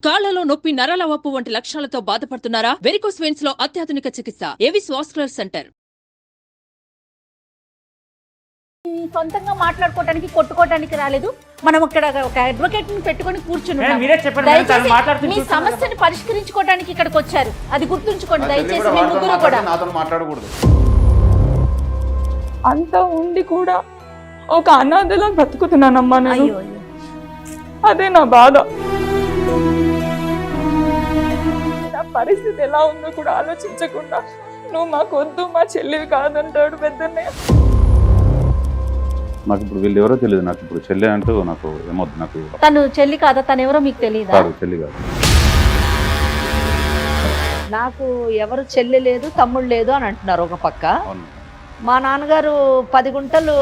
కాళ్లలో నొప్పి, నరాల వాపు వంటి లక్షణాలతో బాధపడుతున్నారా? వెరికోస్ వెయిన్స్ లో అత్యాధునిక చికిత్స ఏవిస్ వాస్కులర్ సెంటర్. సొంతంగా మాట్లాడుకోవడానికి కొట్టుకోవడానికి రాలేదు. మనం ఇక్కడ ఒక అడ్వకేట్ ని పెట్టుకొని కూర్చున్నాం. మీ సమస్యని పరిష్కరించుకోవడానికి ఇక్కడికి వచ్చారు. అది గుర్తుంచుకోండి దయచేసి. మీ ముగ్గురు కూడా మాట్లాడకూడదు. అంత ఉండి కూడా ఒక అనాథలా బ్రతుకుతున్నానమ్మా నేను. అదే నా బాధ. నా పరిస్థితి ఎలా ఉందో కూడా ఆలోచించకుండా నువ్వు మాకొద్దు, మా చెల్లివి కాదంటాడు పెద్దన్నయ్య. నాకు ఇప్పుడు వీళ్ళు ఎవరో తెలియదు. నాకు ఇప్పుడు చెల్లి అంటూ నాకు ఏమొద్దు. నాకు తను చెల్లి కాదా? తను ఎవరో మీకు తెలియదా? కాదు, చెల్లి కాదు. నాకు ఎవరు చెల్లి లేదు, తమ్ముడు లేదు అని అంటున్నారు ఒక పక్క. అవును. మా నాన్నగారు 10 గుంటలు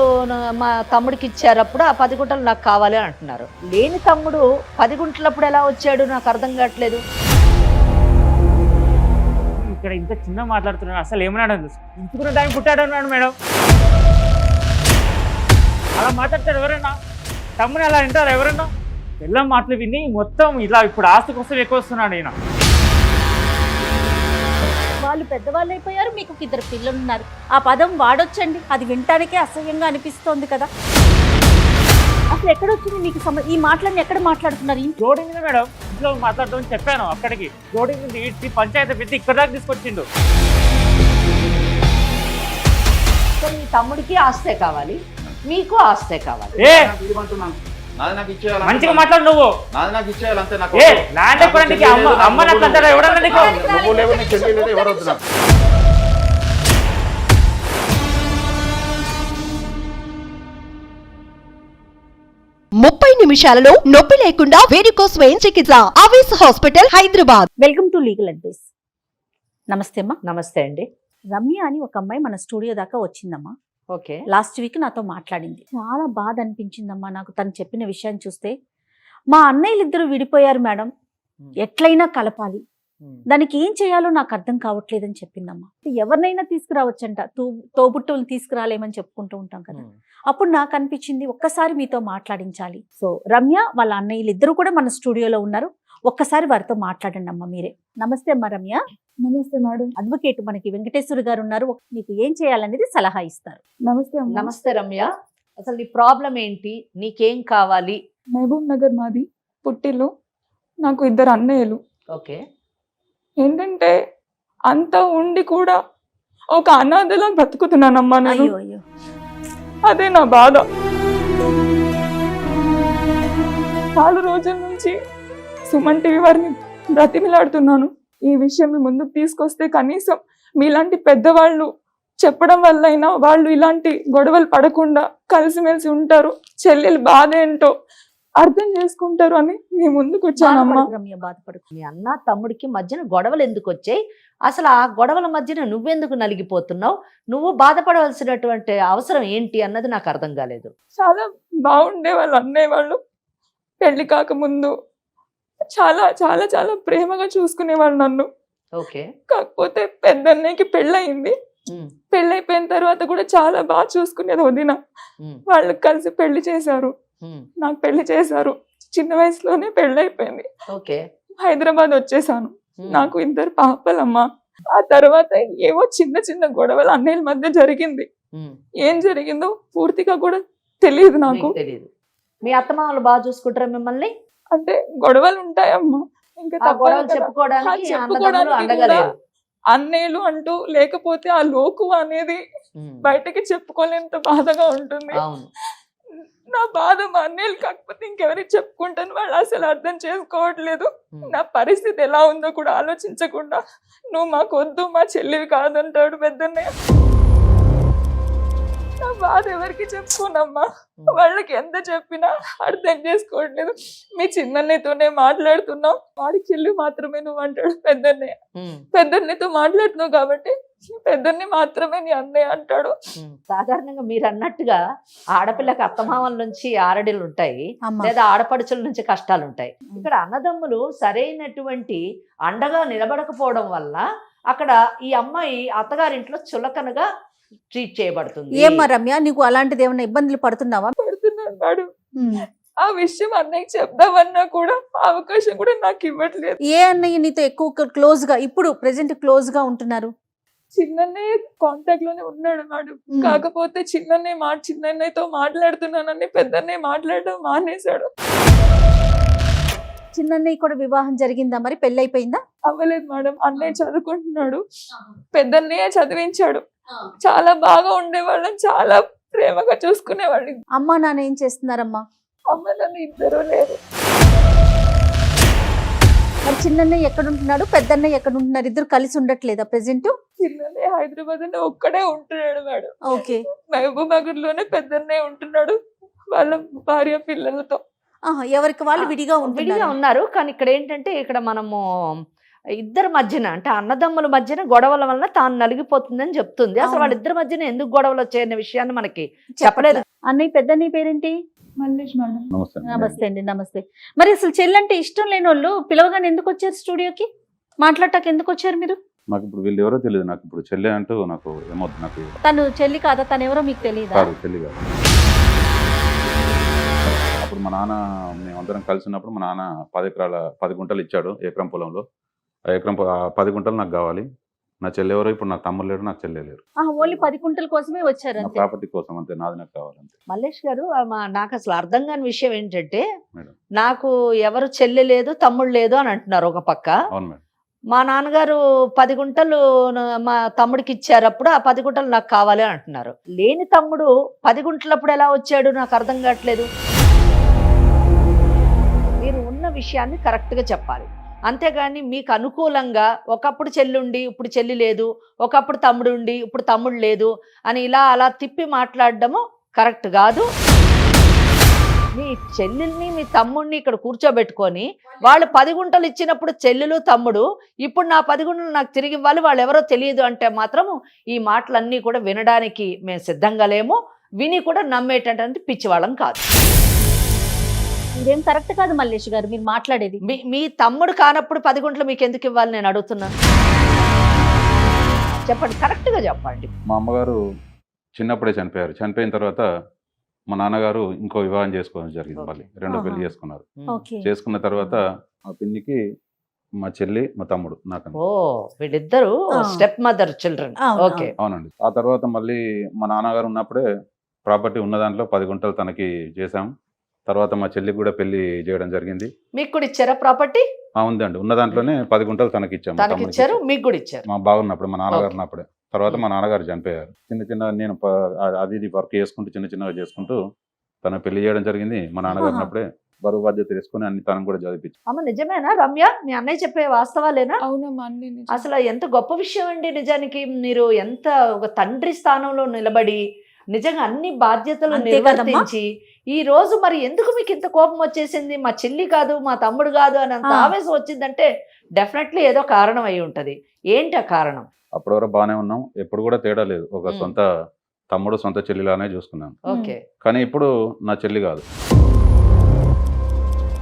మా తమ్ముడికి ఇచ్చారు. అప్పుడు ఆ 10 గుంటలు నాకు కావాలి అని అంటున్నారు. లేని తమ్ముడు 10 గుంటలప్పుడు ఎలా వచ్చాడు నాకు అర్థం కావట్లేదు. ఇక్కడ ఇంత చిన్న మాట్లాడుతున్నాడు. అసలు ఏమన్నాడు? ఇంచుకున్న టైం పుట్టాడు అన్నాడు మేడం. అలా మాట్లాడతాడు ఎవరన్నా? తమ్ముని అలా వింటారు ఎవరన్నా? ఎలా మాటలు విని మొత్తం ఇలా ఇప్పుడు ఆస్తి కోసం ఎక్కువ వస్తున్నాడు ఈయన. వాళ్ళు పెద్దవాళ్ళు అయిపోయారు, మీకు 2 పిల్లలు ఉన్నారు. ఆ పదం వాడొచ్చండి, అది వినటానికే అసహ్యంగా అనిపిస్తోంది కదా. అసలు ఎక్కడొచ్చింది మీకు ఈ మాటలన్నీ? ఎక్కడ మాట్లాడుతున్నారు? రోడ్డు మీద మేడం, ఇంట్లో మాట్లాడదామని చెప్పాను. అక్కడికి రోడ్డు మీద ఈడ్చి పంచాయతీ పెట్టి ఇక్కడ దాకా తీసుకొచ్చిండు. సో మీ తమ్ముడికి ఆస్తే కావాలి, మీకు ఆస్తే కావాలి. మంచిగా మాట్లాడు నువ్వు. ల్యాండ్ ఎక్కడానికి అమ్మ నాకు అంటారా? ఎవడన్నా నీకు? ముప్పై నిమిషాలలో నొప్పి లేకుండా వెరికోస్ వెయిన్ చికిత్స Avis hospital Hyderabad. Welcome to legal advice. నమస్తే అమ్మా. నమస్తే అండి. రమ్య అని ఒక అమ్మాయి మన స్టూడియో దాకా వచ్చిందమ్మా. ఓకే. లాస్ట్ వీక్ నాతో మాట్లాడింది. చాలా బాధ అనిపించిందమ్మా నాకు తను చెప్పిన విషయాన్ని చూస్తే. మా అన్నయ్యలిద్దరూ విడిపోయారు మేడం, ఎట్లయినా కలపాలి, దానికి ఏం చేయాలో నాకు అర్థం కావట్లేదని చెప్పిందమ్మా. ఎవరినైనా తీసుకురావచ్చంట, తోబుట్టువులు తీసుకురాలేమని చెప్పుకుంటూ ఉంటాం కదా. అప్పుడు నాకు అనిపించింది ఒక్కసారి మీతో మాట్లాడించాలి. సో రమ్య వాళ్ళ అన్నయ్యలిద్దరూ కూడా మన స్టూడియోలో ఉన్నారు. ఒక్కసారి వారితో మాట్లాడండి అమ్మా మీరే. నమస్తే అమ్మా రమ్య. నమస్తే మేడం. అడ్వకేట్ మనకి వెంకటేశ్వర గారు ఉన్నారు, మీకు ఏం చేయాలనేది సలహా ఇస్తారు. నమస్తే. నమస్తే రమ్య. అసలు నీ ప్రాబ్లం ఏంటి? నీకేం కావాలి? మహబూబ్ నగర్ మాది, పుట్టిలో. నాకు 2 అన్నయ్యలు. ఓకే. ఏంటంటే అంత ఉండి కూడా ఒక అనాథలా బ్రతుకుతున్నానమ్మా నేను. అయ్యో అయ్యో. అదే నా బాధ. చాలా రోజుల నుంచి సుమన్ టీవీ వారిని బ్రతిమిలాడుతున్నాను. ఈ విషయం మీ ముందుకు తీసుకొస్తే కనీసం మీలాంటి పెద్దవాళ్ళు చెప్పడం వల్లైనా వాళ్ళు ఇలాంటి గొడవలు పడకుండా కలిసిమెలిసి ఉంటారు, చెల్లెలు బాధ ఏంటో అర్థం చేసుకుంటారు అని మీ ముందుకు వచ్చానమ్మా. రమ్య బాధపడు. మీ అన్న తమ్ముడికి మధ్యన గొడవలు ఎందుకు వచ్చాయి? అసలు ఆ గొడవల మధ్యన నువ్వెందుకు నలిగిపోతున్నావు? నువ్వు బాధపడవలసినటువంటి అవసరం ఏంటి అన్నది నాకు అర్థం కాలేదు. చాలా బాగుండే వాళ్ళు అన్నయ్య వాళ్ళు. పెళ్లి కాకముందు చాలా చాలా చాలా ప్రేమగా చూసుకునేవాళ్ళు నన్ను. ఓకే. కాకపోతే పెద్దన్నయ్యకి పెళ్ళయింది. పెళ్ళైపోయిన తర్వాత కూడా చాలా బాగా చూసుకునేది వదిన. వాళ్ళు కలిసి పెళ్లి చేశారు, నాకు పెళ్లి చేశారు. చిన్న వయసులోనే పెళ్ళైపోయింది. ఓకే. హైదరాబాద్ వచ్చేసాను. నాకు 2 పాపలమ్మా. ఆ తర్వాత ఏవో చిన్న చిన్న గొడవలు అన్నయ్యల మధ్య జరిగింది. ఏం జరిగిందో పూర్తిగా కూడా తెలియదు నాకు. తెలియదు. మీ అత్తమామలు బాగా చూసుకుంటారా మిమ్మల్ని? అంటే గొడవలు ఉంటాయమ్మా, ఇంకా చెప్పుకోవడానికి అన్నయ్యలు అంటూ లేకపోతే ఆ లోకు అనేది బయటకి చెప్పుకోలేంత బాధగా ఉంటుంది. నా బాధ మా అన్నయ్యలు కాకపోతే ఇంకెవరికి చెప్పుకుంటాను, వాళ్ళు అసలు అర్థం చేసుకోవట్లేదు. నా పరిస్థితి ఎలా ఉందో కూడా ఆలోచించకుండా నువ్వు మాకొద్దు, మా చెల్లివి కాదంటాడు పెద్దన్నయ్య. నా బాధ ఎవరికి చెప్పుకోనమ్మా, వాళ్ళకి ఎంత చెప్పినా అర్థం చేసుకోవట్లేదు. మీ చిన్నన్నయ్యతోనే మాట్లాడుతున్నావు, వాడి చెల్లి మాత్రమే నువ్వు అంటాడు పెద్దన్నయ్య. పెద్దన్నయ్యతో మాట్లాడుతున్నావు కాబట్టి పెద్దన్ని మాత్రమే నీ అన్నయ్య అంటాడు. సాధారణంగా మీరు అన్నట్టుగా ఆడపిల్లకి అత్తమామల నుంచి ఆరడిలు ఉంటాయి, లేదా ఆడపడుచుల నుంచి కష్టాలు ఉంటాయి. ఇక్కడ అన్నదమ్ములు సరైనటువంటి అండగా నిలబడకపోవడం వల్ల అక్కడ ఈ అమ్మాయి అత్తగారింట్లో చులకనగా ట్రీట్ చేయబడుతుంది. ఏమ్మా రమ్య, నీకు అలాంటిది ఏమైనా ఇబ్బందులు పడుతున్నావా? పడుతున్నాను మేడం. ఆ విషయం అన్నయ్యకి చెప్దామన్నా కూడా అవకాశం కూడా నాకు ఇవ్వట్లేదు. ఏ అన్నయ్య నీతో ఎక్కువ క్లోజ్ గా ఇప్పుడు ప్రెసెంట్ క్లోజ్ గా ఉంటున్నారు? చిన్నన్నయ్య కాంటాక్ట్ లోనే ఉన్నాడు మేడం. కాకపోతే చిన్నన్నయ్యతో మాట్లాడుతున్నానని పెద్దన్నయ్య మాట్లాడడం మానేశాడు. చిన్నన్నయ్య కూడా వివాహం జరిగిందా, మరి పెళ్లి అయిపోయిందా? అవ్వలేదు మేడం. అన్నయ్య చదువుకుంటున్నాడు, పెద్దన్నయ్య చదివించాడు. చాలా బాగా ఉండేవాళ్ళం, చాలా ప్రేమగా చూసుకునేవాళ్ళు. అమ్మా నాన్న ఏం చేస్తున్నారమ్మా? అమ్మ నాన్న ఇద్దరు లేరు. మరి చిన్నన్నయ్య ఎక్కడ ఉంటున్నాడు, పెద్దన్నయ్య ఎక్కడ ఉంటున్నారు? ఇద్దరు కలిసి ఉండట్లేదా ప్రెసెంట్? చిన్నన్నయ్య హైదరాబాద్ లో ఒక్కడే ఉంటున్నాడు మేడం. ఓకే. మహబూబ్ నగర్ లోనే పెద్దన్నయ్య ఉంటున్నాడు వాళ్ళ భార్య పిల్లలతో. ఎవరికి వాళ్ళు విడిగా విడిగా ఉన్నారు. కానీ ఇక్కడ ఏంటంటే ఇక్కడ మనము ఇద్దరి మధ్యన అంటే అన్నదమ్ముల మధ్యన గొడవల వలన తాను నలిగిపోతుందని చెప్తుంది. అసలు వాళ్ళిద్దరి మధ్యన ఎందుకు గొడవలు వచ్చాయన్న విషయాన్ని మనకి చెప్పలేదు. అన్నయ్య పెద్దన్నయ్య పేరేంటి? మల్లేష్ మేడం. నమస్తే. నమస్తే అండి. నమస్తే. మరి అసలు చెల్లంటే ఇష్టం లేని వాళ్ళు పిలవగానే ఎందుకు వచ్చారు స్టూడియోకి? మాట్లాడటానికి ఎందుకు వచ్చారు మీరు? నాకు ఇప్పుడు వీళ్ళు ఎవరో తెలియదు. నాకు ఇప్పుడు చెల్లె అంటూ నాకు ఏమొద్దు. నాకు తను చెల్లి కాదా? తను ఎవరో మీకు తెలియదా? కాదు, చెల్లి కాదు. అప్పుడు మా నాన్న మేమందరం కలిసినప్పుడు మా నాన్న 10 గుంటలు ఇచ్చాడు ఎకరం పొలంలో. ఆ ఎకరం 10 గుంటలు నాకు కావాలి. నా చెల్లి ఎవరో ఇప్పుడు నాకు తమ్ముడు లేడు, నాకు చెల్లె లేరు. ఓన్లీ 10 గుంటల కోసమే వచ్చారు నా అంతే. ప్రాపర్టీ కోసం అంతే, నాది నాకు కావాలంతే. మల్లేష్ గారు నాకు అసలు అర్థం కాని విషయం ఏంటంటే మేడం. నాకు ఎవరు చెల్లి లేదు తమ్ముడు లేదు అని అంటున్నారు ఒక పక్క. అవును మేడం. మా నాన్నగారు 10 గుంటలు మా తమ్ముడికి ఇచ్చారు, అప్పుడు ఆ 10 గుంటలు నాకు కావాలి అని అంటున్నారు. లేని తమ్ముడు 10 గుంటలప్పుడు ఎలా వచ్చాడు నాకు అర్థం కావట్లేదు. మీరు ఉన్న విషయాన్ని కరెక్ట్గా చెప్పాలి, అంతేగాని మీకు అనుకూలంగా ఒకప్పుడు చెల్లుండి ఇప్పుడు చెల్లి లేదు, ఒకప్పుడు తమ్ముడు ఉండి ఇప్పుడు తమ్ముడు లేదు అని ఇలా అలా తిప్పి మాట్లాడడము కరెక్ట్ కాదు. మీ చెల్లెల్ని మీ తమ్ముడిని ఇక్కడ కూర్చోబెట్టుకొని వాళ్ళు 10 గుంటలు ఇచ్చినప్పుడు చెల్లెలు తమ్ముడు ఇప్పుడు నా 10 గుంటలు నాకు తిరిగి ఇవ్వాలి, వాళ్ళు ఎవరో తెలియదు అంటే మాత్రము ఈ మాటలన్నీ కూడా వినడానికి మేము సిద్ధంగా లేము, విని కూడా నమ్మేటటువంటి పిచ్చివాళ్ళం కాదు. ఇదేం కరెక్ట్ కాదు మల్లేష్ గారు మీరు మాట్లాడేది. మీ తమ్ముడు కానప్పుడు 10 గుంటలు మీకు ఎందుకు ఇవ్వాలి నేను అడుగుతున్నాను. చెప్పండి, కరెక్ట్గా చెప్పండి. మా అమ్మగారు చిన్నప్పుడే చనిపోయారు. చనిపోయిన తర్వాత మా నాన్నగారు ఇంకో వివాహం చేసుకోవడం జరిగింది. మళ్ళీ రెండో పెళ్లి చేసుకున్నారు. ఓకే. చేసుకున్న తర్వాత మా పిన్నికి మా చెల్లి మా తమ్ముడు నాకన్నా. ఓ వీళ్ళిద్దరు స్టెప్ మదర్ చిల్డ్రన్. ఓకే. అవునండి. ఆ తర్వాత మళ్ళీ మా నాన్నగారు ఉన్నప్పుడే ప్రాపర్టీ ఉన్న దాంట్లో 10 గుంటలు తనకి చేశాం. తర్వాత మా చెల్లికి కూడా పెళ్లి చేయడం జరిగింది. మీకు కూడా ఇచ్చారా ప్రాపర్టీ? ఉందండి, ఉన్న దాంట్లోనే 10 గుంటలు తనకి ఇచ్చాము. తనకి ఇచ్చారు, మీకు కూడా ఇచ్చారు. మా బాగున్నప్పుడు మా నాన్నగారు ఉన్నప్పుడే. తర్వాత మా నాన్నగారు చనిపోయారు. చిన్న నేను అది ఇది వర్క్ చేసుకుంటూ చిన్నగా చేసుకుంటూ తన పెళ్లి చేయడం జరిగింది. మా నాన్నగారు ఉన్నప్పుడే బరువు బాధ్యత తీసుకుని అన్ని తనకు కూడా చదివించి. అమ్మ నిజమేనా రమ్య, మీ అన్నయ్య చెప్పే వాస్తవాలేనా? అవునమ్మా అన్ని నిజం. అసలు ఎంత గొప్ప విషయం అండి నిజానికి. మీరు ఎంత ఒక తండ్రి స్థానంలో నిలబడి నిజంగా అన్ని బాధ్యతలు అంతే నిర్వర్తించి ఈ రోజు మరి ఎందుకు మీకు ఇంత కోపం వచ్చేసింది? మా చెల్లి కాదు మా తమ్ముడు కాదు అని అంత ఆవేశం వచ్చిందంటే డెఫినెట్లీ ఏదో కారణం అయి ఉంటది. ఏంటి ఆ కారణం? అప్పటి వరకు బాగానే ఉన్నాం, ఎప్పుడు కూడా తేడా లేదు. ఒక సొంత తమ్ముడు సొంత చెల్లిలానే చూసుకున్నాను. ఓకే. కానీ ఇప్పుడు నా చెల్లి కాదు,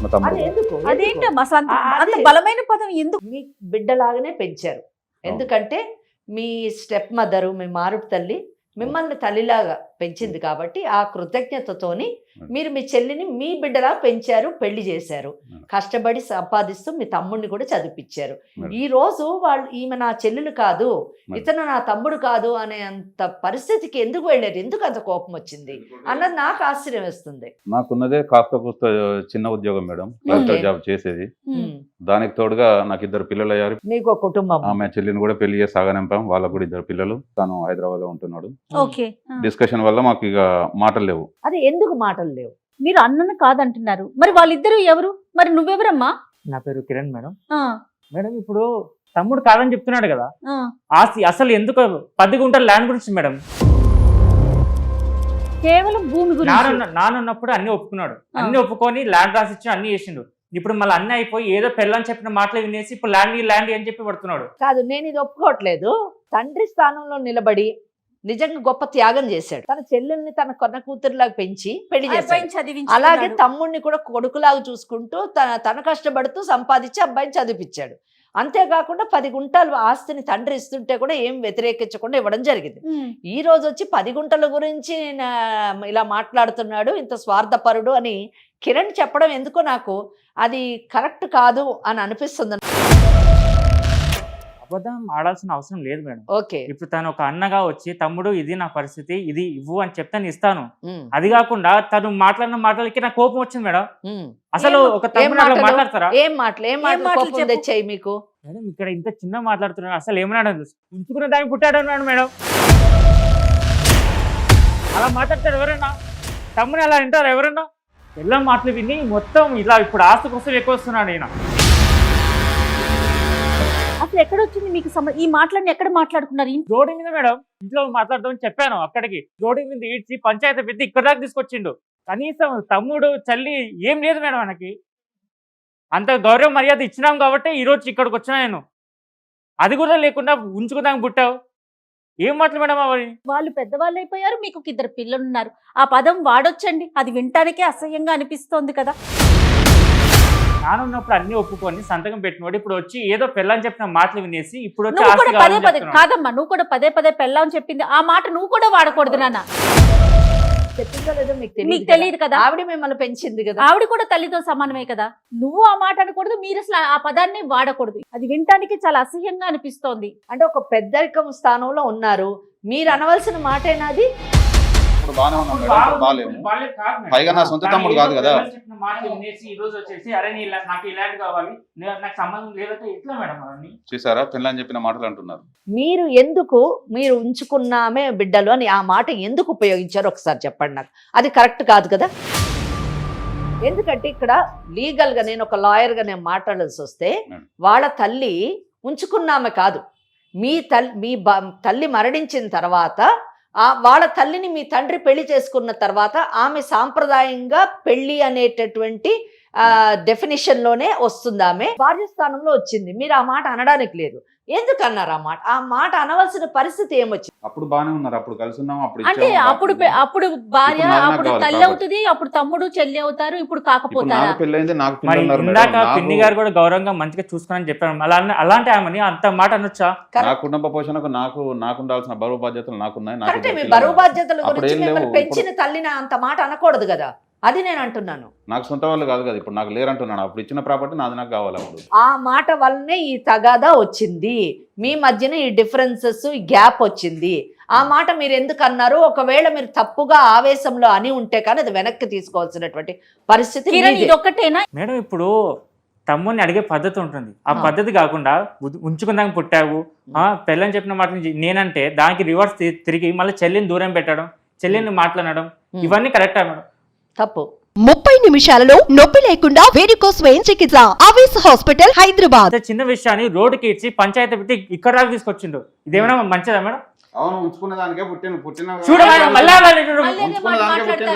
మా తమ్ముడు. అది ఎందుకు? అదేంటి అసలు అంత అదే. బలమైన పదం ఎందుకు? మీ బిడ్డలాగానే పెంచారు. ఎందుకంటే మీ స్టెప్ మదరు మీ మారుపు తల్లి మిమ్మల్ని తల్లిలాగా పెంచింది కాబట్టి ఆ కృతజ్ఞతతోని మీరు మీ చెల్లిని మీ బిడ్డలా పెంచారు, పెళ్లి చేశారు, కష్టపడి సంపాదిస్తూ మీ తమ్ముడిని కూడా చదివించారు. ఈ రోజు వాళ్ళు ఈమె నా చెల్లెలు కాదు, ఇతను నా తమ్ముడు కాదు అనే అంత పరిస్థితికి ఎందుకు వెళ్ళారు? ఎందుకు అంత కోపం వచ్చింది అన్నది నాకు ఆశ్చర్యం వేస్తుంది. నాకున్నదే కాస్త కూస్త చిన్న ఉద్యోగం మేడం, కలెక్టర్ జాబ్ చేసేది. దానికి తోడుగా నాకు 2 పిల్లలు అయ్యారు. మీకు ఒక కుటుంబం. ఆమె చెల్లిని కూడా పెళ్లి చేసి సాగనింపాం. వాళ్ళకు కూడా 2 పిల్లలు. తను హైదరాబాద్ లో ఉంటున్నాడు. ఓకే. డిస్కషన్ వల్ల మాకు ఇక మాటలు లేవు. అది ఎందుకు మాటలు లేవు? మీరు అన్నను కాదంటున్నారు, మరి వాళ్ళిద్దరు ఎవరు? మరి నువ్వెవరమ్మా? నా పేరు కిరణ్ మేడం. ఆ, మేడం ఇప్పుడు తమ్ముడు కాదని చెప్తున్నాడు కదా, ఆ. ఆస్తి అసలు ఎందుకు 10 గుంటల ల్యాండ్ గురించి మేడం. కేవలం భూమి గురించి. నానున్నప్పుడు అన్ని ఒప్పుకున్నాడు, అన్ని ఒప్పుకొని ల్యాండ్ రాసిచ్చి అన్ని చేసిండు. ఇప్పుడు మళ్ళీ అన్ని అయిపోయి ఏదో పెళ్ళని చెప్పిన మాటలు వినేసి ఇప్పుడు ల్యాండ్ అని చెప్పి పడుతున్నాడు. కాదు, నేను ఇది ఒప్పుకోవట్లేదు. తండ్రి స్థానంలో నిలబడి నిజంగా గొప్ప త్యాగం చేశాడు. తన చెల్లెల్ని తన కొన్న కూతురులాగా పెంచి పెళ్లి చేశాడు. అలాగే తమ్ముడిని కూడా కొడుకులాగా చూసుకుంటూ తన కష్టపడుతూ సంపాదించి అబ్బాయిని చదివించాడు. అంతేకాకుండా 10 గుంటలు ఆస్తిని తండ్రి ఇస్తుంటే కూడా ఏం వ్యతిరేకించకుండా ఇవ్వడం జరిగింది. ఈ రోజు వచ్చి 10 గుంటల గురించి ఇలా మాట్లాడుతున్నాడు, ఇంత స్వార్థపరుడు అని కిరణ్ చెప్పడం ఎందుకో నాకు అది కరెక్ట్ కాదు అని అనిపిస్తుంది. అబద్ధం ఆడాల్సిన అవసరం లేదు మేడం. ఓకే. ఇప్పుడు తను ఒక అన్నగా వచ్చి తమ్ముడు ఇది నా పరిస్థితి, ఇది ఇవ్వు అని చెప్తే నేను ఇస్తాను. అది కాకుండా తను మాట్లాడిన మాటలకి నాకు కోపం వచ్చింది మేడం. అసలు ఒక తమ్ముడు అట్లా మాట్లాడతారా? ఏం మాటలు తెచ్చాయి మీకు? మేడం ఇక్కడ ఇంత చిన్న మాట్లాడుతున్నాడు, అసలు ఏమన్నాడు? ఉంచుకున్న దాన్ని పుట్టాడు అన్నాడు మేడం. అలా మాట్లాడతాడు ఎవరన్నా? తమ్ముని అలా వింటారు ఎవరన్నా? ఎలా మాటలు విని మొత్తం ఇలా ఇప్పుడు ఆస్తి కోసం ఎక్కువ వస్తున్నాడు ఈయన. అసలు ఎక్కడ వచ్చింది మీకు ఈ మాటలన్నీ ఎక్కడ మాట్లాడుకున్నారు? రోడ్డు మీద మేడం, ఇంట్లో మాట్లాడదామని చెప్పాను, అక్కడికి రోడ్డు మీద ఈడ్చి పంచాయతీ పెట్టి ఇక్కడ దాకా తీసుకొచ్చిండు. కనీసం తమ్ముడు చల్లి ఏం లేదు మేడం మనకి. అంత గౌరవ మర్యాద ఇచ్చినాం కాబట్టి ఈ రోజు ఇక్కడికి వచ్చినా నేను. అది కూడా లేకుండా ఉంచుకుందాం పుట్టావు. ఏం మాటలు మేడం అవి? వాళ్ళు పెద్దవాళ్ళు అయిపోయారు, మీకు ఒక 2 పిల్లలు ఉన్నారు. ఆ పదం వాడొచ్చండి, అది వింటానికే అసహ్యంగా అనిపిస్తోంది కదా. నానున్నప్పుడు అన్ని ఒప్పుకొని సంతకం పెట్టినోడు ఇప్పుడు వచ్చి ఏదో పెళ్ళని చెప్పిన మాటలు వినేసి ఇప్పుడు వచ్చి నువ్వు కూడా ఆస్తి పదే కావాలని పదే చెప్తున్నాడు. కాదమ్మా, నువ్వు కూడా పదే పదే పెళ్ళామని చెప్పింది ఆ మాట నువ్వు కూడా వాడకూడదు నాన్న. చెప్పిందో లేదో మీకు తెలియదు కదా, ఆవిడ మిమ్మల్ని పెంచింది కదా. ఆవిడ కూడా తల్లితో సమానమే కదా. నువ్వు ఆ మాట అనకూడదు, మీరు అసలు ఆ పదాన్ని వాడకూడదు. అది వినటానికి చాలా అసహ్యంగా అనిపిస్తోంది. అంటే ఒక పెద్దరికం స్థానంలో ఉన్నారు, మీరు అనవలసిన మాటేనా అది? ఇప్పుడు బాగానే ఉన్నాం మేడం, ఇప్పుడు బాగాలేము. పైగా నా సొంత తమ్ముడు కాదు కదా. చెప్పిన మాటలు వినేసి ఈ రోజు వచ్చేసి అరే నాకు ఇలాంటి కావాలి, నాకు సంబంధం లేదంటే ఎట్లా మేడం అవన్నీ? చూసారా, పిల్లని చెప్పిన మాటలు అంటున్నారు. మీరు ఎందుకు మీరు ఉంచుకున్నామే బిడ్డలు అని ఆ మాట ఎందుకు ఉపయోగించారో ఒకసారి చెప్పండి నాకు. అది కరెక్ట్ కాదు కదా. ఎందుకంటే ఇక్కడ లీగల్గా నేను ఒక లాయర్గా నేను మాట్లాడాల్సి వస్తే వాళ్ళ తల్లి ఉంచుకున్నామే కాదు, మీ తల్లి మరణించిన తర్వాత వాళ్ళ తల్లిని మీ తండ్రి పెళ్లి చేసుకున్న తర్వాత ఆమె సాంప్రదాయంగా పెళ్లి అనేటటువంటి డెఫినేషన్ లోనే వస్తుంది. ఆమె భార్య స్థానంలో వచ్చింది. మీరు ఆ మాట అనడానికి లేదు. ఎందుకు అన్నారు ఆ మాట అనవలసిన పరిస్థితి ఏమొచ్చింది? అప్పుడు బాగానే ఉన్నారు, అప్పుడు కలిసి ఉన్నాం. అంటే అప్పుడు భార్య అప్పుడు తల్లి అవుతుంది, అప్పుడు తమ్ముడు చెల్లి అవుతారు. ఇప్పుడు కాకపోతారా? ఇందాక పిన్ని గారు కూడా గౌరవంగా మంచిగా చూసుకుని చెప్పారు. అలాంటి ఆమెని అంత మాట అనొచ్చా? నా కుటుంబ పోషణకు నాకు ఉండాల్సిన బరువు బాధ్యతలు నాకున్నాయి. కరెక్టే, మీ బరువు బాధ్యతల గురించి మిమ్మల్ని పెంచిన తల్లిని అంత మాట అనకూడదు కదా. అది నేను అంటున్నాను. నాకు సొంత వాళ్ళు కాదు కదా, ఇప్పుడు నాకు లేరంటున్నాను. అప్పుడు ఇచ్చిన ప్రాపర్టీ నాది నాకు కావాలి. అప్పుడు ఆ మాట వల్లనే ఈ తగాదా వచ్చింది, మీ మధ్యన ఈ డిఫరెన్సెస్ ఈ గ్యాప్ వచ్చింది. ఆ మాట మీరు ఎందుకు అన్నారు? ఒకవేళ మీరు తప్పుగా ఆవేశంలో అని ఉంటే కానీ అది వెనక్కి తీసుకోవాల్సినటువంటి పరిస్థితి ఒకటేనా మేడం? ఇప్పుడు తమ్ముడిని అడిగే పద్ధతి ఉంటుంది, ఆ పద్ధతి కాకుండా ఉంచుకుందాక పుట్టావు పెళ్ళని చెప్పిన మాట నేనంటే దానికి రివర్స్ తిరిగి మళ్ళీ చెల్లిని దూరం పెట్టడం, చెల్లిని మాట్లాడడం, ఇవన్నీ కరెక్టా మేడం? తప్పు. 30 నిమిషాలలో నొప్పి లేకుండా వెరికోస్ వెయిన్ చికిత్స అవేస్ హాస్పిటల్ హైదరాబాద్. చిన్న విషయాన్ని రోడ్డుకి ఇచ్చి పంచాయతీ పెట్టి ఇక్కడ దాకా తీసుకొచ్చిండు. ఇదేమైనా మంచిదా మేడం? అవును, ఉంచుకున్న దానికే పుట్టిన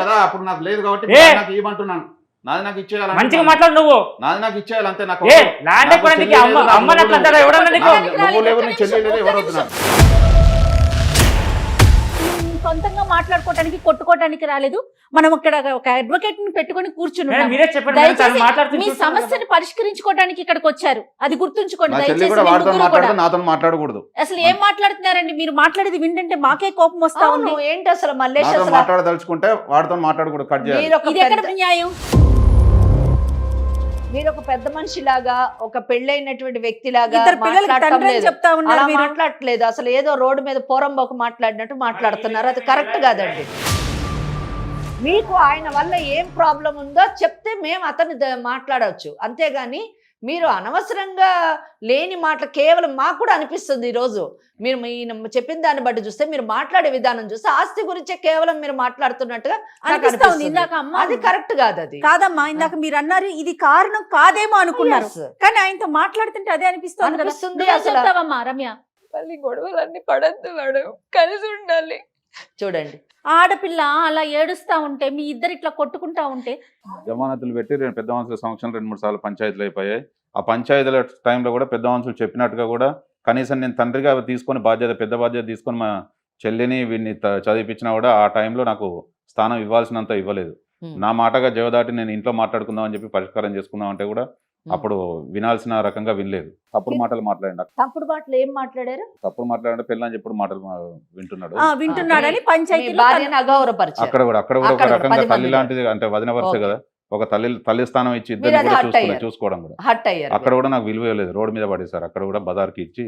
కదా. అప్పుడు నాకు లేదు కాబట్టి నాకు ఇవ్వమంటున్నాను. నాది నాకు ఇచ్చేయాలి. మంచిగా మాట్లాడు నువ్వు. నాది నాకు ఇచ్చేయాలి అంతే. నాకు నువ్వు లేవు, నీ చెల్లి లేదు, ఎవరు వద్దున్నారు. సొంతంగా మాట్లాడుకోవడానికి కొట్టుకోవడానికి రాలేదు. మనం ఇక్కడ ఒక అడ్వకేట్ ని పెట్టుకొని కూర్చున్నాం. మీ సమస్యను పరిష్కరించుకోవడానికి ఇక్కడికి వచ్చారు, అది గుర్తుంచుకోండి. నాతో మాట్లాడకూడదు. అసలు ఏం మాట్లాడుతున్నారండి మీరు? మాట్లాడేది వింటుంటే మాకే కోపం వస్తా ఉంది. ఏంటి అసలు మల్లేష్ మాట్లాడదలుచుకుంటే వాడితో మాట్లాడకూడదు, కట్ చేయాలి. ఇది ఎక్కడ న్యాయం? మీరు ఒక పెద్ద మనిషిలాగా, ఒక పెళ్ళైనటువంటి వ్యక్తిలాగా మాట్లాడట్లేదు. అసలు ఏదో రోడ్డు మీద పోరంబోకు మాట్లాడినట్టు మాట్లాడుతున్నారు. అది కరెక్ట్ కాదండి. మీకు ఆయన వల్ల ఏం ప్రాబ్లం ఉందో చెప్తే మేము అతన్ని మాట్లాడవచ్చు, అంతేగాని మీరు అనవసరంగా లేని మాటలు కేవలం మాకు కూడా అనిపిస్తుంది. ఈరోజు మీరు చెప్పిన దాన్ని బట్టి చూస్తే, మీరు మాట్లాడే విధానం చూస్తే ఆస్తి గురించే కేవలం మీరు మాట్లాడుతున్నట్టుగా అనిపిస్తుంది. అది కరెక్ట్ కాదు. అది కాదమ్మా, ఇందాక మీరు అన్నారు ఇది కారణం కాదేమో అనుకున్నారు, కానీ ఆయనతో మాట్లాడుతుంటే అదే అనిపిస్తుంది. అసలు రమ్య, మళ్ళీ గొడవలన్నీ పడద్దు మేడం, కలిసి ఉండాలి. చూడండి, ఆడపిల్ల అలా ఏడుస్తా ఉంటే, మీ ఇద్దరు ఇట్లా కొట్టుకుంటా ఉంటే, జమానతులు పెట్టి పెద్ద మనుషుల సంవత్సరం 2-3 సార్లు పంచాయతీలు అయిపోయాయి. ఆ పంచాయతీల టైంలో కూడా పెద్ద మనుషులు చెప్పినట్టుగా కూడా కనీసం నేను తండ్రిగా తీసుకొని పెద్ద బాధ్యత తీసుకొని మా చెల్లిని వీడిని చదివించినా కూడా ఆ టైంలో నాకు స్థానం ఇవ్వాల్సినంత ఇవ్వలేదు. నా మాటగా జవదాటి నేను ఇంట్లో మాట్లాడుకుందాం అని చెప్పి పరిష్కారం చేసుకుందాం అంటే కూడా అప్పుడు వినాల్సిన రకంగా వినలేదు. తప్పుడు మాటలు మాట్లాడండి. తప్పుడు మాటలు ఏం మాట్లాడారు? తప్పుడు మాట్లాడంటే పిల్లని చెప్పుడు మాటలు వింటున్నాడని పంచాయతీ అక్కడ కూడా ఒక రకంగా తల్లి లాంటిది, అంటే వదిన వరుస కదా, ఒక తల్లి స్థానం ఇచ్చి మీరు ఇద్దరిని అది కూడా hurt అయ్యారు. చూసుకోవడం కూడా హట్ అయ్యారు అక్కడ కూడా నాకు విలువ లేదు, రోడ్డు మీద పడేశారు. అక్కడ కూడా బజార్కి ఇచ్చి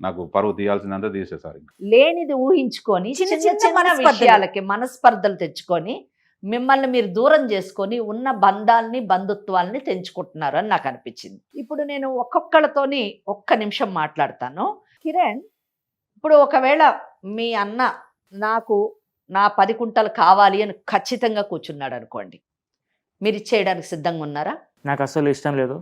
నాకు పరువు తీయాల్సిందంతా తీసేశారు. లేనిది ఊహించుకొని చిన్న చిన్న చిన్న చిన్న మనస్పర్ధలు. విషయాలకి మనస్పర్ధలు తెచ్చుకొని మిమ్మల్ని మీరు దూరం చేసుకొని ఉన్న బంధాలని బంధుత్వాలని తెంచుకుంటున్నారు అని నాకు అనిపించింది. ఇప్పుడు నేను ఒక్కొక్కళ్ళతోని ఒక్క నిమిషం మాట్లాడతాను. కిరణ్, ఇప్పుడు ఒకవేళ మీ అన్న నాకు నా 10 కుంటలు కావాలి అని ఖచ్చితంగా కూర్చున్నాడు అనుకోండి, మీరు ఇచ్చేయడానికి సిద్ధంగా ఉన్నారా? నాకు అసలు ఇష్టం లేదు.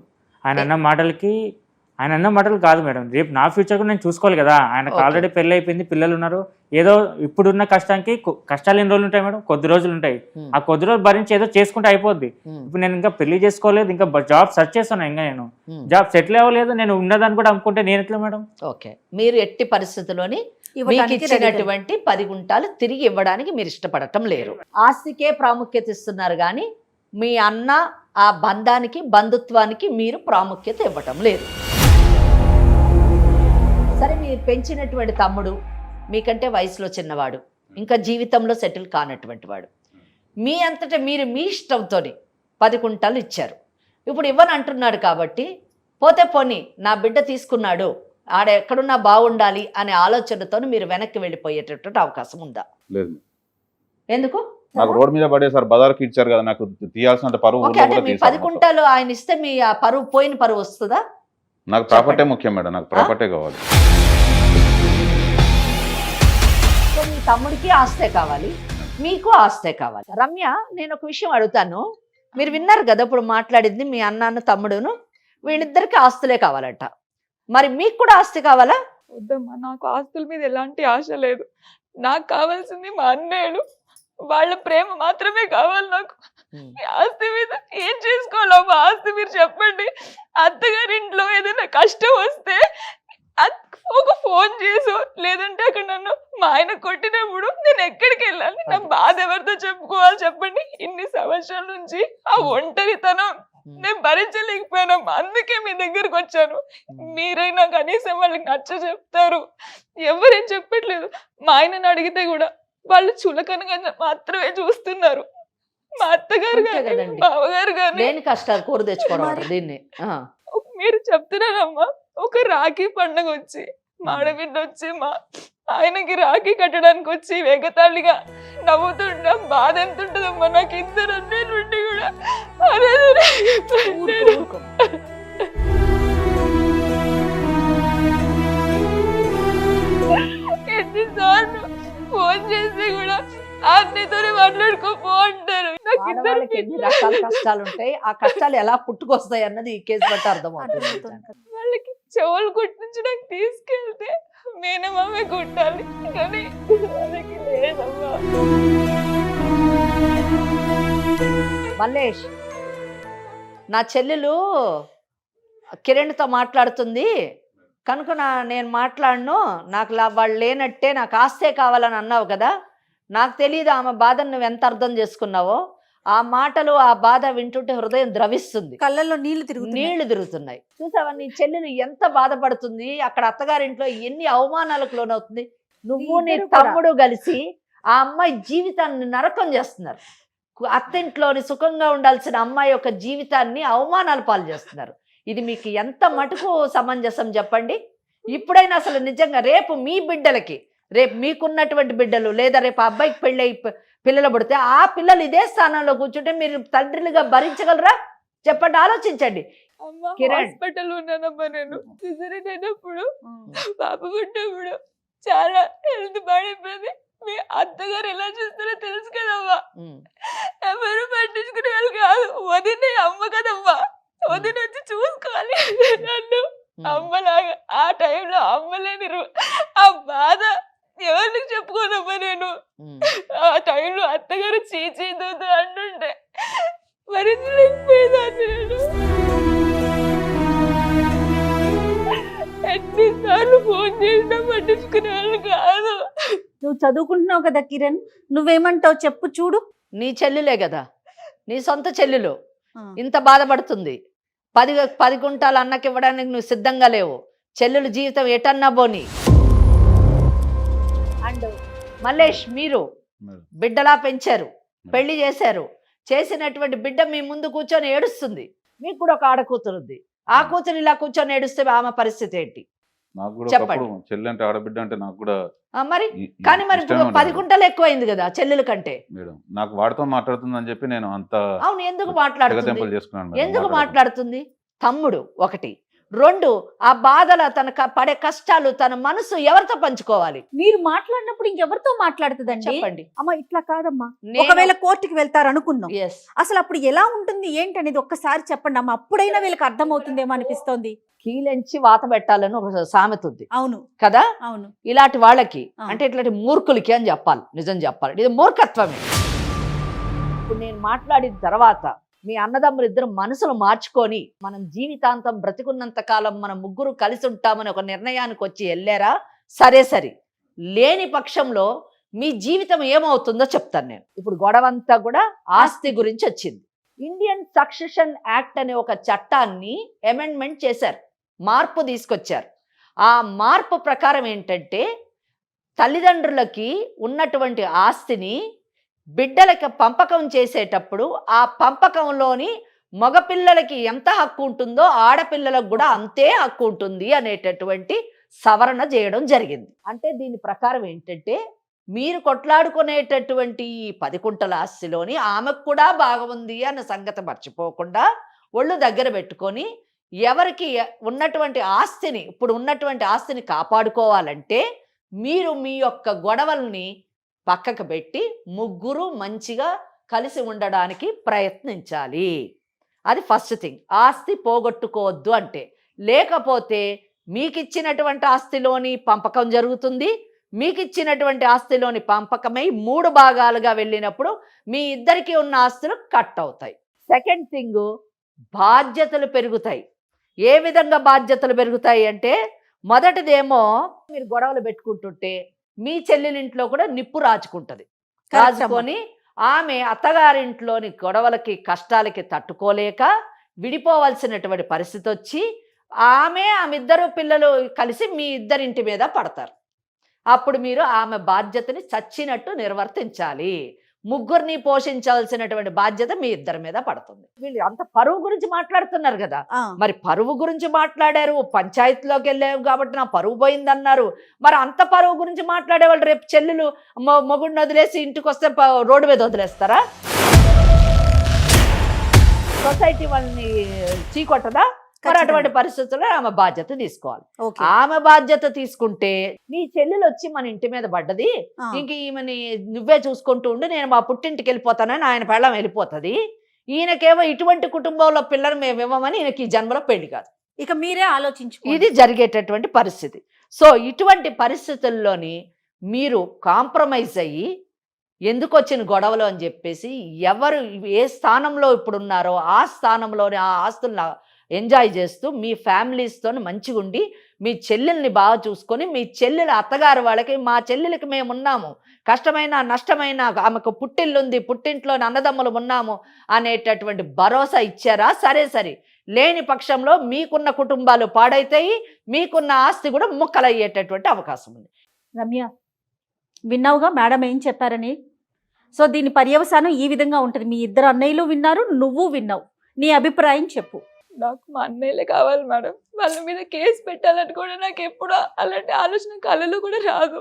ఆయన అన్న మాటలు కాదు మేడం, రేపు నా ఫ్యూచర్ కూడా నేను చూసుకోవాలి కదా. ఆయనకు Okay. ఆల్రెడీ పెళ్ళి అయిపోయింది, పిల్లలు ఉన్నారు. ఏదో ఇప్పుడున్న కష్టానికి కష్టాలు ఎన్ని రోజులు ఉంటాయి మేడం? కొద్ది రోజులు ఉంటాయి. ఆ కొద్ది రోజులు భరించి ఏదో చేసుకుంటే అయిపోద్ది. ఇప్పుడు నేను ఇంకా పెళ్లి చేసుకోలేదు, ఇంకా జాబ్ సెర్చ్ చేస్తాను. ఇంకా నేను జాబ్ సెటిల్ అవ్వలేదు, నేను ఉన్నదాన్ని కూడా అమ్ముకుంటే నేను ఎట్లా మేడం? ఓకే, మీరు ఎట్టి పరిస్థితుల్లోని మీకు ఇవ్వడానికి ready. ఇచ్చినటువంటి 10 గుంటాలు తిరిగి ఇవ్వడానికి మీరు ఇష్టపడటం లేరు. ఆస్తికే ప్రాముఖ్యత ఇస్తున్నారు కానీ మీ అన్న ఆ బంధానికి బంధుత్వానికి మీరు ప్రాముఖ్యత ఇవ్వటం లేదు. సరే, మీరు పెంచినటువంటి తమ్ముడు మీకంటే వయసులో చిన్నవాడు, ఇంకా జీవితంలో సెటిల్ కానటువంటి వాడు, మీ అంతటా మీరు మీ ఇష్టంతో 10 కుంటాలు ఇచ్చారు. ఇప్పుడు ఇవ్వని అంటున్నాడు కాబట్టి పోతే పోనీ నా బిడ్డ తీసుకున్నాడు, ఆడ ఎక్కడున్నా బాగుండాలి అనే ఆలోచనతో మీరు వెనక్కి వెళ్ళిపోయేటటువంటి అవకాశం ఉందా? లేదు, ఎందుకు? నాకు రోడ్డు మీద పడేశారు, బజార్కి ఇచ్చారు కదా, నాకు తీయాల్సిన పరువు ఓకే, అంటే మీ 10 కుంటాలు ఆయన ఇస్తే మీ ఆ పరువు పోయిన పరువు వస్తుందా? నాకు ప్రాపర్టీ ముఖ్యం మేడం, నాకు ప్రాపర్టీ కావాలి. సో మీ తమ్ముడికి ఆస్తే కావాలి, మీకు ఆస్తే కావాలి. రమ్య, నేను ఒక విషయం అడుగుతాను. మీరు విన్నారు కదా ఇప్పుడు మాట్లాడింది, మీ అన్నను తమ్ముడును వీళ్ళిద్దరికి ఆస్తులే కావాలట. మరి మీకు కూడా ఆస్తి కావాలా? వద్దమ్మా, నాకు ఆస్తుల మీద ఎలాంటి ఆశ లేదు. నాకు కావాల్సింది మా అన్నయ్యలు, వాళ్ళ ప్రేమ మాత్రమే కావాలి నాకు. ఈ ఆస్తి మీద ఏం చేసుకోవాలో మా ఆస్తి మీరు చెప్పండి. అత్తగారి ఇంట్లో ఏదైనా కష్టం వస్తే ఒక ఫోన్ చేసో లేదంటే అక్కడ నన్ను మా ఆయన కొట్టినప్పుడు నేను ఎక్కడికి వెళ్ళాలి? నా బాధ ఎవరితో చెప్పుకోవాలి చెప్పండి? ఇన్ని సంవత్సరాల నుంచి ఆ ఒంటరితనం నేను భరించలేకపోయాను, అందుకే మీ దగ్గరకు వచ్చాను. మీరైనా కనీసం వాళ్ళకి నచ్చ చెప్తారు. ఎవరేం చెప్పట్లేదు. మా ఆయనని అడిగితే కూడా వాళ్ళు చులకనగా మాత్రమే చూస్తున్నారు. మా అత్తగారు అంతే కానీ కదండి. బావగారు కానీ లేని కష్టాలు కూర తెచ్చుకోవడం అంటారు దీన్ని. మీరు చెప్తున్నారమ్మా, ఒక రాఖీ పండుగ వచ్చి మా ఆడబిడ్డ వచ్చి మా ఆయనకి రాఖీ కట్టడానికి వచ్చి వెగతాళిగా నవ్వుతుంటా బాధ ఎంత ఉంటుందమ్మా నాకు. ఇద్దరు అన్నీ నుండి కూడా అదే ఎన్నిసార్లు ఫోన్ చేసి కూడా అన్నితోనే మాట్లాడుకోపో అంటారు. నాకు ఇద్దరు ఆడవాళ్ళకి ఎన్ని రకాల కష్టాలు ఉంటాయి, ఆ కష్టాలు ఎలా పుట్టుకొస్తాయి అన్నది ఈ కేసు బట్టి అర్థమవుతుంది. వాళ్ళకి చెవులు కుట్టించడానికి తీసుకెళ్తే మేనమామే కుట్టాలి కానీ వాళ్ళకి లేదమ్మా. మల్లేష్, నా చెల్లెలు కిరణ్తో మాట్లాడుతుంది కనుక నేను మాట్లాడను, నాకు వాళ్ళు లేనట్టే, నాకు ఆస్తే కావాలని అన్నావు కదా. నాకు తెలియదు ఆమె బాధను నువ్వు ఎంత అర్థం చేసుకున్నావో. ఆ మాటలు ఆ బాధ వింటుంటే హృదయం ద్రవిస్తుంది, కళ్ళల్లో నీళ్లు తిరుగుతున్నాయి. చూసావా నీ చెల్లెలు ఎంత బాధపడుతుంది, అక్కడ అత్తగారింట్లో ఎన్ని అవమానాలకు లోనవుతుంది. నువ్వు నీ తమ్ముడు కలిసి ఆ అమ్మాయి జీవితాన్ని నరకం చేస్తున్నారు. అత్తింట్లోని సుఖంగా ఉండాల్సిన అమ్మాయి యొక్క జీవితాన్ని అవమానాలు పాలు చేస్తున్నారు. ఇది మీకు ఎంత మటుకు సమంజసం చెప్పండి? ఇప్పుడైనా అసలు నిజంగా రేపు మీ బిడ్డలకి, రేపు మీకున్నటువంటి బిడ్డలు లేదా రేపు అబ్బాయికి పెళ్ళి పిల్లలు పుడితే ఆ పిల్లలు ఇదే స్థానంలో కూర్చుంటే మీరు తండ్రులుగా భరించగలరా? చెప్పండి, ఆలోచించండి. కిరణ్, హాస్పిటల్ ఉన్నానమ్మా. నేను సిజరీన్ అయినప్పుడు పాప పుట్టినప్పుడు చాలా హెల్త్ పాడైపోయింది. మీ అత్తగారు ఎలా చూస్తారో తెలుసు కదమ్మా. ఎవరు పట్టించుకునే వాళ్ళు కాదు. వదిన అమ్మ కదమ్మా, వదిన వచ్చి చూసుకోవాలి నన్ను అమ్మలాగా. ఆ టైంలో అమ్మలేని ఆ బాధ ఎవరికి చెప్పుకోదమ్మా నేను. ఆ టైంలో అత్తగారు చీచీదు అంటుంటే భరించలేకపోయేదాన్ని నేను. ఎన్నిసార్లు ఫోన్ చేసినా పట్టించుకునే వాళ్ళు కాదు. నువ్వు చదువుకుంటున్నావు కదా కిరణ్, నువ్వేమంటావు చెప్పు చూడు. నీ చెల్లెలే కదా, నీ సొంత చెల్లెలు ఇంత బాధపడుతుంది. 10 గుంటాలు అన్నకి ఇవ్వడానికి నువ్వు సిద్ధంగా లేవు. చెల్లెలు జీవితం ఎటన్నా పోని. అండ్ మల్లేష్, మీరు బిడ్డలా పెంచారు, పెళ్లి చేశారు, చేసినటువంటి బిడ్డ మీ ముందు కూర్చొని ఏడుస్తుంది, మీకు కూడా ఒక ఆడ కూతురు ఉంది, ఆ కూతురు ఇలా కూర్చొని ఏడుస్తే ఆమె పరిస్థితి ఏంటి నాకు కూడా చెప్పండి. ఒకప్పుడు చెల్లి అంటే ఆడబిడ్డ అంటే నాకు కూడా మరి ఈ- కానీ మరి ఇష్టమే ఇప్పుడు 10 ఉండదు గుంటలు ఎక్కువైంది కదా చెల్లెల కంటే. మేడం. నాకు వాడితో మాట్లాడుతుందని చెప్పి నేను అంత అవును, ఎందుకు మాట్లాడుతుంది, తెగతెంపులు చేసుకున్నాను మేడం. ఎందుకు మాట్లాడకుండా. మాట్లాడుతుంది? తమ్ముడు ఒకటి, 2 ఆ బాధల తన పడే కష్టాలు తన మనసు ఎవరితో పంచుకోవాలి మీరు మాట్లాడినప్పుడు ఇంకెవరితో మాట్లాడుతుందండి? చెప్పండి. అమ్మ ఇట్లా కాదమ్మా, నేను- ఒకవేళ కోర్టుకి వెళ్తారు అనుకుందాం, Yes. అసలు అప్పుడు ఎలా ఉంటుంది ఏంటి అనేది ఒక్కసారి చెప్పండి అమ్మ, అప్పుడైనా వీళ్ళకి అర్థమవుతుందేమో అనిపిస్తోంది. కీలెంచి వాత పెట్టాలని ఒక సామెత ఉంది అవును కదా, అవును. ఇలాంటి వాళ్ళకి ఆ. అంటే ఇట్లాంటి మూర్ఖులకి అని చెప్పాలి, నిజం చెప్పాలి, ఇది మూర్ఖత్వమే. ఇప్పుడు నేను మాట్లాడిన తర్వాత మీ అన్నదమ్ములు ఇద్దరు మనసులు మార్చుకొని మనం జీవితాంతం బ్రతికున్నంత కాలం మనం ముగ్గురు కలిసి ఉంటామని ఒక నిర్ణయానికి వచ్చి వెళ్ళారా, సరే సరే. లేని పక్షంలో మీ జీవితం ఏమవుతుందో చెప్తాను నేను. ఇప్పుడు గొడవంతా కూడా ఆస్తి గురించి వచ్చింది. ఇండియన్ సక్సెషన్ యాక్ట్ అనే ఒక చట్టాన్ని అమెండ్మెంట్ చేశారు, మార్పు తీసుకొచ్చారు. ఆ మార్పు ప్రకారం ఏంటంటే తల్లిదండ్రులకి ఉన్నటువంటి ఆస్తిని బిడ్డలకి పంపకం చేసేటప్పుడు ఆ పంపకంలోని మగపిల్లలకి ఎంత హక్కు ఉంటుందో ఆడపిల్లలకు కూడా అంతే హక్కు ఉంటుంది అనేటటువంటి సవరణ చేయడం జరిగింది. అంటే దీని ప్రకారం ఏంటంటే మీరు కొట్లాడుకునేటటువంటి ఈ 10 కుంటల ఆస్తిలోని ఆమెకు కూడా భాగం ఉంది అన్న సంగతి మర్చిపోకుండా ఒళ్ళు దగ్గర పెట్టుకొని ఎవరికి ఉన్నటువంటి ఆస్తిని, ఇప్పుడు ఉన్నటువంటి ఆస్తిని కాపాడుకోవాలంటే మీరు మీ యొక్క గొడవల్ని పక్కకు పెట్టి ముగ్గురు మంచిగా కలిసి ఉండడానికి ప్రయత్నించాలి. అది ఫస్ట్ థింగ్. ఆస్తి పోగొట్టుకోవద్దు అంటే, లేకపోతే మీకు ఇచ్చినటువంటి ఆస్తిలోని పంపకం జరుగుతుంది, మీకు ఇచ్చినటువంటి ఆస్తిలోని పంపకమై 3 భాగాలుగా వెళ్ళినప్పుడు మీ ఇద్దరికి ఉన్న ఆస్తులు కట్ అవుతాయి. సెకండ్ థింగ్, బాధ్యతలు పెరుగుతాయి. ఏ విధంగా బాధ్యతలు పెరుగుతాయి అంటే, మొదటిదేమో మీరు గొడవలు పెట్టుకుంటుంటే మీ చెల్లెలింట్లో కూడా నిప్పు రాచుకుంటుంది. రాజుకొని ఆమె అత్తగారింట్లోని గొడవలకి కష్టాలకి తట్టుకోలేక విడిపోవలసినటువంటి పరిస్థితి వచ్చి ఆమె ఇద్దరు పిల్లలు కలిసి మీ ఇద్దరింటి మీద పడతారు. అప్పుడు మీరు ఆమె బాధ్యతని చచ్చినట్టు నిర్వర్తించాలి. ముగ్గురిని పోషించాల్సినటువంటి బాధ్యత మీ ఇద్దరి మీద పడుతుంది. వీళ్ళు అంత పరువు గురించి మాట్లాడుతున్నారు కదా, మరి పరువు గురించి మాట్లాడారు, పంచాయతీలోకి వెళ్ళారు కాబట్టి నా పరువు పోయిందన్నారు. మరి అంత పరువు గురించి మాట్లాడేవాళ్ళు రేపు చెల్లెలు మొగుడిని వదిలేసి ఇంటికి వస్తే రోడ్డు మీద వదిలేస్తారా? సొసైటీ వాళ్ళని చీకొట్టదా? మరి అటువంటి పరిస్థితుల్లో ఆమె బాధ్యత తీసుకోవాలి. ఆమె బాధ్యత తీసుకుంటే నీ చెల్లెలు వచ్చి మన ఇంటి మీద పడ్డది, ఇంక ఈమెని నువ్వే చూసుకుంటూ ఉండి నేను మా పుట్టింటికి వెళ్ళిపోతానని ఆయన పెళ్ళం వెళ్ళిపోతుంది. ఈయనకేమో ఇటువంటి కుటుంబంలో పిల్లలు మేము ఇవ్వమని ఈయనకి ఈ జన్మలో పెళ్లి కాదు. ఇక మీరే ఆలోచించు, ఇది జరిగేటటువంటి పరిస్థితి. సో ఇటువంటి పరిస్థితుల్లోని మీరు కాంప్రమైజ్ అయ్యి ఎందుకు వచ్చిన గొడవలు అని చెప్పేసి ఎవరు ఏ స్థానంలో ఇప్పుడు ఉన్నారో ఆ స్థానంలోనే ఆ ఆస్తులను ఎంజాయ్ చేస్తూ మీ ఫ్యామిలీస్తో మంచిగా ఉండి మీ చెల్లెల్ని బాగా చూసుకొని మీ చెల్లెల అత్తగారు వాళ్ళకి మా చెల్లెలకి మేము ఉన్నాము, కష్టమైన నష్టమైన ఆమెకు పుట్టిల్లుంది, పుట్టింట్లోని అన్నదమ్ములు ఉన్నాము అనేటటువంటి భరోసా ఇచ్చారా? సరే సరే. లేని పక్షంలో మీకున్న కుటుంబాలు పాడైతాయి, మీకున్న ఆస్తి కూడా ముక్కలయ్యేటటువంటి అవకాశం ఉంది. రమ్య, విన్నావుగా మేడం ఏం చెప్పారని? సో దీని పర్యవసానం ఈ విధంగా ఉంటుంది. మీ ఇద్దరు అన్నయ్యలు విన్నారు, నువ్వు విన్నావు. నీ అభిప్రాయం చెప్పు. నాకు మా అన్నయ్యలే కావాలి మేడం. వాళ్ళ మీద కేసు పెట్టాలని కూడా నాకు ఎప్పుడు అలాంటి ఆలోచన కళలు కూడా రాదు.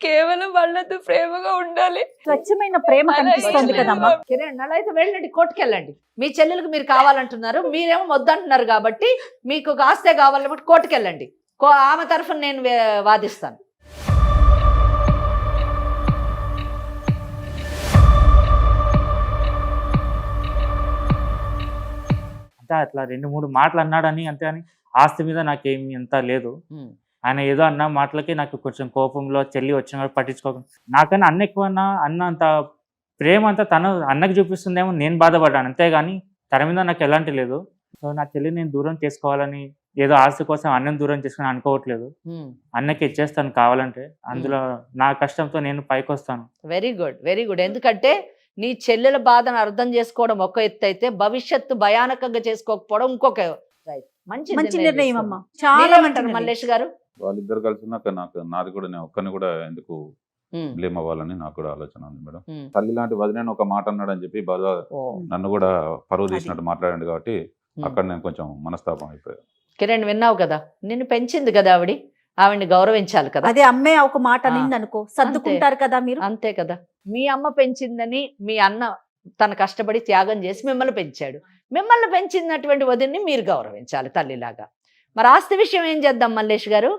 కేవలం వాళ్ళతో ప్రేమగా ఉండాలి. స్వచ్ఛమైన ప్రేమ కనిపిస్తుంది కదమ్మా. కిరణ్, అలా అయితే వెళ్ళండి, కోర్టుకు వెళ్ళండి. మీ చెల్లెలకు మీరు కావాలంటున్నారు, మీరేమో వద్దంటున్నారు కాబట్టి మీకు ఒక ఆస్తే కావాలంటే కోర్టుకు వెళ్ళండి. ఆమె తరఫున నేను వాదిస్తాను. అంటే అట్లా 2-3 మాటలు అన్నాడని అంతే, అని ఆస్తి మీద నాకేమి ఎంత లేదు. ఆయన ఏదో అన్న మాటలకి నాకు కొంచెం కోపంలో చెల్లి వచ్చిన పట్టించుకోకుండా, నాకన్నా అన్న ఎక్కువ అన్న అంత ప్రేమ అంతా తను అన్నకి చూపిస్తుందేమో నేను బాధపడ్డాను, అంతేగాని తన మీద నాకు ఎలాంటి లేదు. సో నా చెల్లిని నేను దూరం చేసుకోవాలని ఏదో ఆస్తి కోసం అన్నం దూరం చేసుకుని అనుకోవట్లేదు. అన్నకి ఇచ్చేస్తాను కావాలంటే, అందులో నా కష్టంతో నేను పైకి వస్తాను. Very good, very good. ఎందుకంటే నీ చెల్లెల బాధను అర్థం చేసుకోవడం ఒక ఎత్తు అయితే భవిష్యత్తు భయానకంగా చేసుకోకపోవడం ఇంకొక. మంచి నిర్ణయం అమ్మా, చాలా మంచి మల్లేష్ గారు. వాళ్ళిద్దరు కలిసి నాకు నాది కూడా నేను ఒక్కరిని కూడా ఎందుకు బ్లేమ్ అవ్వాలని నాకు కూడా ఆలోచన ఉంది మేడం. ఉమ్. తల్లి లాంటి వదిలేని ఒక మాట అన్నాడని చెప్పి బాగా ఓ. నన్ను కూడా పరువు తీసినట్టు మాట్లాడండి కాబట్టి ఉమ్. అక్కడ నేను కొంచెం మనస్తాపం అయిపోయాను. కిరణ్ విన్నావు కదా, నిన్ను పెంచింది కదా ఆవిడ్ని గౌరవించాలి కదా. అదే అమ్మే ఒక మాట నింది అనుకో, సర్దుకుంటారు కదా మీరు. అంతే కదా, మీ అమ్మ పెంచిందని మీ అన్న తన కష్టపడి త్యాగం చేసి మిమ్మల్ని పెంచాడు. మిమ్మల్ని పెంచినటువంటి వదిన్ని మీరు గౌరవించాలి తల్లిలాగా. మరి ఆస్తి విషయం ఏం చేద్దాం మల్లేష్ గారు?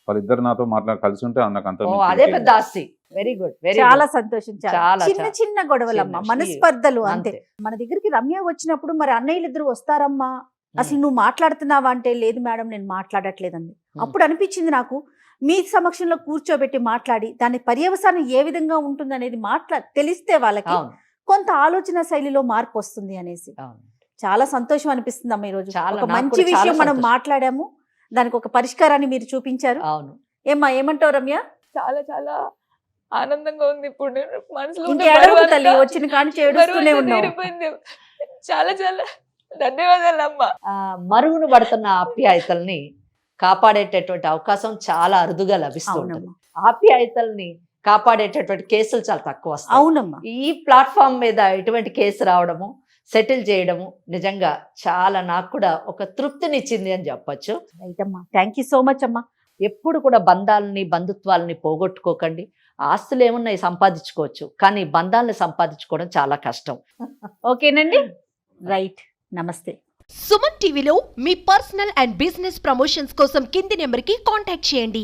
వాళ్ళిద్దరు నాతో కలిసి ఉంటే నాకు అంత ఓ, అదే పెద్ద ఆస్తి. వెరీ గుడ్, వెరీ చాలా సంతోషించాలి. చాలా, చిన్న చాలా. చిన్న గొడవలమ్మ, చిన్న, మనస్పర్ధలు అంతే. అంతే. మన దగ్గరికి రమ్య వచ్చినప్పుడు మరి అన్నయ్యలు ఇద్దరు వస్తారమ్మా, అసలు నువ్వు మాట్లాడుతున్నావా అంటే లేదు మేడం నేను మాట్లాడట్లేదండి. అప్పుడు అనిపించింది నాకు, మీ సమక్షంలో కూర్చోబెట్టి మాట్లాడి దాని పర్యవసానం ఏ విధంగా ఉంటుందనేది తెలిస్తే వాళ్ళకి అవును, కొంత ఆలోచన శైలిలో మార్పు వస్తుంది అనేసి అవును. చాలా సంతోషం అనిపిస్తుంది అమ్మ. ఈ రోజు చాలా, ఒక నాకు మంచి కూడా చాలా విషయం మనం సంతోషం. మాట్లాడాము, దానికి ఒక పరిష్కారాన్ని మీరు చూపించారు. అవును. ఏమంటావు రమ్య? చాలా చాలా ఆనందంగా ఉంది ఇప్పుడు. నేను మనసులో ఉన్న ఇంకేడవకు బరువంతా- తల్లి, వచ్చిన కానించి ఏడుస్తూనే బరువంతా ఉన్నావు. తీరిపోయింది. చాలా చాలా ధన్యవాదాలు అమ్మ. మరుగున పడుతున్న ఆప్యాయతల్ని కాపాడేటటువంటి అవకాశం చాలా అరుదుగా లభిస్తుంది. అవునమ్మా, ఆప్యాయతల్ని కాపాడేటటువంటి కేసులు చాలా తక్కువ వస్తాయి. అవునమ్మా. ఈ ప్లాట్ఫామ్ మీద ఇటువంటి కేసు రావడము, సెటిల్ చేయడము నిజంగా చాలా నాకు కూడా ఒక తృప్తినిచ్చింది అని చెప్పొచ్చు. రైట్ అమ్మా, థ్యాంక్ యూ సో మచ్ అమ్మా. ఎప్పుడు కూడా బంధాలని బంధుత్వాలని పోగొట్టుకోకండి. ఆస్తులు ఏమున్నాయి సంపాదించుకోవచ్చు, కానీ బంధాలను సంపాదించుకోవడం చాలా కష్టం. ఓకేనండి, రైట్, నమస్తే. సుమన్ టీవీలో మీ పర్సనల్ అండ్ బిజినెస్ ప్రమోషన్స్ కోసం కింది నెంబర్కి కాంటాక్ట్ చేయండి.